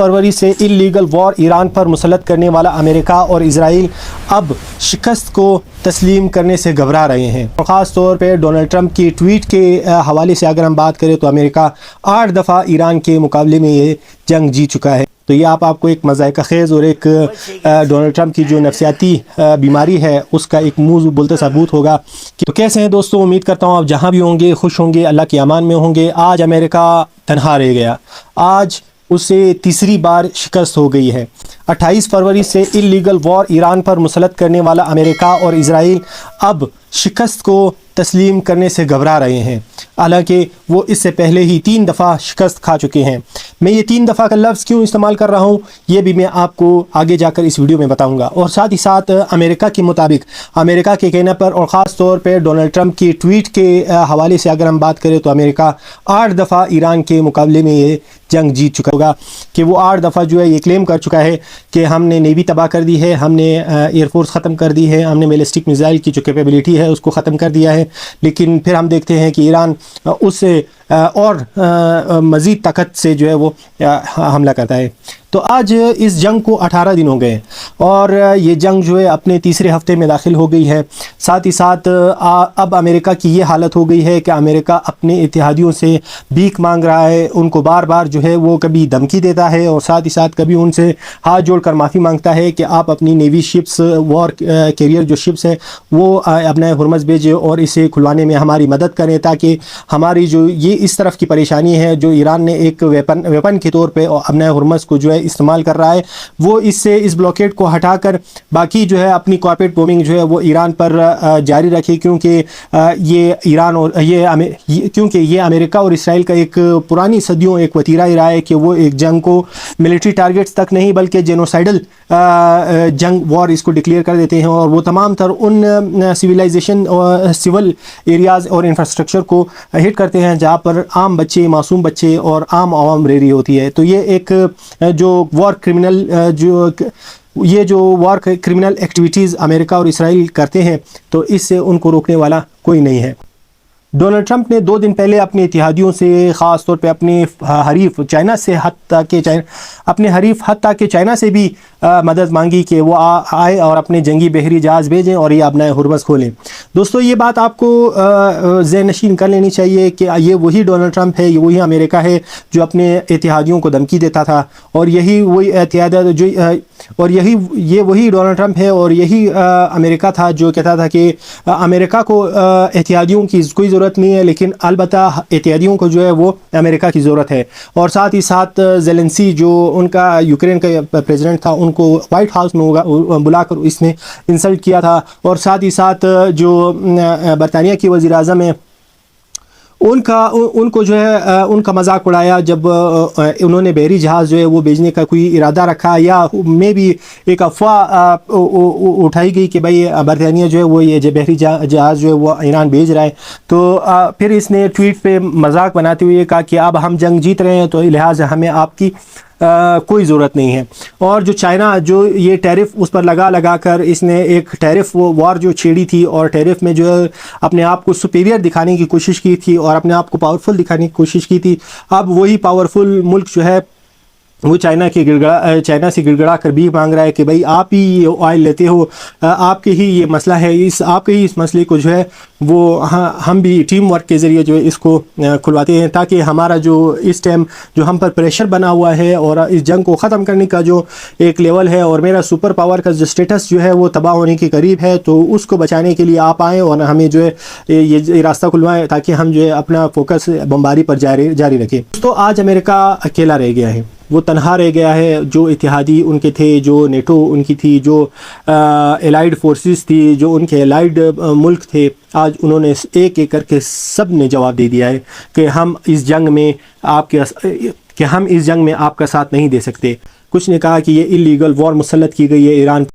फरवरी से illegal war Iran पर मुसल्लत करने वाला अमेरिका और इजराइल अब शिकस्त को तस्लीम करने से घबरा रहे हैं। और ख़ास तौर पे डोनाल्ड ट्रंप की ट्वीट के हवाले से अगर हम बात करें तो अमेरिका 8 दफ़ा ईरान के मुकाबले में ये जंग जीत चुका है। तो ये आपको एक मज़ाइका ख़ेज़ और एक डोनाल्ड ट्रंप की जो नफसियाती बीमारी है उसका एक मुँह बोलते सबूत होगा। तो कैसे हैं दोस्तों, उम्मीद करता हूँ आप जहाँ भी होंगे खुश होंगे, अल्लाह के अमान में होंगे। आज अमेरिका तनहा रह गया, आज उसे तीसरी बार शिकस्त हो गई है। 28 फरवरी से इल्लीगल वॉर ईरान पर मुसल्लत करने वाला अमेरिका और इजराइल अब शिकस्त को तस्लीम करने से घबरा रहे हैं। हालांकि वो इससे पहले ही 3 दफ़ा शिकस्त खा चुके हैं। मैं ये 3 दफ़ा का लफ्ज़ क्यों इस्तेमाल कर रहा हूँ ये भी मैं आपको आगे जाकर इस वीडियो में बताऊँगा। और साथ ही साथ अमेरिका के मुताबिक, अमेरिका के कहने पर और ख़ास तौर पर डोनाल्ड ट्रंप की ट्वीट के हवाले से अगर हम बात करें तो अमेरिका 8 दफ़ा ईरान के मुकाबले में ये जंग जीत चुका होगा। कि वो 8 दफ़ा जो है ये क्लेम कर चुका है कि हमने नेवी तबाह कर दी है, हमने एयरफोर्स ख़त्म कर दी है, हमने बैलिस्टिक मिसाइल की जो कैपेबिलिटी है उसको ख़त्म कर दिया है। लेकिन फिर हम देखते हैं कि ईरान उससे और मज़ीद ताकत से जो है वो हमला करता है। तो आज इस जंग को 18 दिन हो गए और ये जंग जो है अपने तीसरे हफ्ते में दाखिल हो गई है। साथ ही साथ अब अमेरिका की ये हालत हो गई है कि अमेरिका अपने इत्तेहादियों से भीख मांग रहा है। उनको बार बार जो है वो कभी धमकी देता है और साथ ही साथ कभी उनसे हाथ जोड़कर माफ़ी मांगता है कि आप अपनी नेवी शिप्स, वॉर कैरियर जो शिप्स हैं वो अपना हुरमज़ भेजें और इसे खुलवाने में हमारी मदद करें, ताकि हमारी जो ये इस तरफ की परेशानी है जो ईरान ने एक वेपन के तौर पे अपना हुरमज़ को जो है इस्तेमाल कर रहा है, वो इससे इस ब्लॉकेड को हटाकर बाकी जो है अपनी कॉर्पोरेट बोमिंग जो है वो ईरान पर जारी रखे। क्योंकि ये ईरान और क्योंकि ये अमेरिका और इसराइल का एक पुरानी सदियों एक वतीरा रहा है कि वो एक जंग को मिलिट्री टारगेट्स तक नहीं बल्कि जेनोसाइडल जंग वॉर इसको डिक्लेयर कर देते हैं और वो तमाम तर उन सिविलाइजेशन और सिविल एरियाज़ और इंफ्रास्ट्रक्चर को हिट करते हैं जहाँ पर आम बच्चे, मासूम बच्चे और आम आवाम रह रही होती है। तो ये एक जो वॉर क्रिमिनल एक्टिविटीज़ अमेरिका और इसराइल करते हैं तो इससे उनको रोकने वाला कोई नहीं है। डोनाल्ड ट्रंप ने 2 दिन पहले अपने इत्तेहादियों से, ख़ास तौर पे अपने हरीफ चाइना से हत्ता के चाइना से भी मदद मांगी कि वो आए और अपने जंगी बहरी जहाज़ भेजें और ये अपना हुरमज़ खोलें। दोस्तों ये बात आपको ज़हन नशीन कर लेनी चाहिए कि ये वही डोनाल्ड ट्रंप है, ये वही अमेरिका है जो अपने इत्तेहादियों को धमकी देता था और यही वही ये वही डोनाल्ड ट्रंप है और यही अमेरिका था जो कहता था कि अमेरिका को इत्तेहादियों की कोई ज़रूरत नहीं है, लेकिन अलबत्ता इत्तेहादियों को जो है वो अमेरिका की ज़रूरत है। और साथ ही साथ ज़ेलेंस्की जो उनका यूक्रेन का प्रेसिडेंट था उनको वाइट हाउस में बुलाकर इसने इंसल्ट किया था। और साथ ही साथ जो बरतानिया की वज़ीर आज़म है उनको जो है उनका मजाक उड़ाया जब उन्होंने बहरी जहाज़ जो है वो भेजने का कोई इरादा रखा, या में भी एक अफवाह उठाई गई कि भाई बरतानिया जो है वो ये जो बहरी जहाज़ जो है वो ईरान भेज रहा है। तो फिर इसने ट्वीट पे मजाक बनाते हुए कहा कि अब हम जंग जीत रहे हैं तो लिहाजा हमें आपकी कोई ज़रूरत नहीं है। और जो चाइना जो ये टैरिफ उस पर लगा कर इसने एक टैरिफ वॉर जो छेड़ी थी और टैरिफ में जो है अपने आप को सुपीरियर दिखाने की कोशिश की थी और अपने आप को पावरफुल दिखाने की कोशिश की थी। अब वही पावरफुल मुल्क जो है वो चाइना से गिड़गड़ा कर भी मांग रहा है कि भाई आप ही ये ऑयल लेते हो, आपके ही ये मसला है, आपके ही इस मसले को जो है वो हम भी टीम वर्क के ज़रिए जो है इसको खुलवाते हैं, ताकि हमारा जो इस टाइम जो हम पर प्रेशर बना हुआ है और इस जंग को ख़त्म करने का जो एक लेवल है और मेरा सुपर पावर का जो स्टेटस जो है वो तबाह होने के करीब है, तो उसको बचाने के लिए आप आएँ और हमें जो है ये रास्ता खुलवाएँ ताकि हम जो है अपना फोकस बमबारी पर जारी रखें। तो आज अमेरिका अकेला रह गया है, वो तनहा रह गया है। जो इत्तेहादी उनके थे, जो नेटो उनकी थी, जो एलाइड फोर्सेस थी, जो उनके एलाइड मुल्क थे, आज उन्होंने एक एक करके सब ने जवाब दे दिया है कि हम इस जंग में आपका साथ नहीं दे सकते। कुछ ने कहा कि ये इल्लीगल वॉर मुसल्लत की गई है ईरान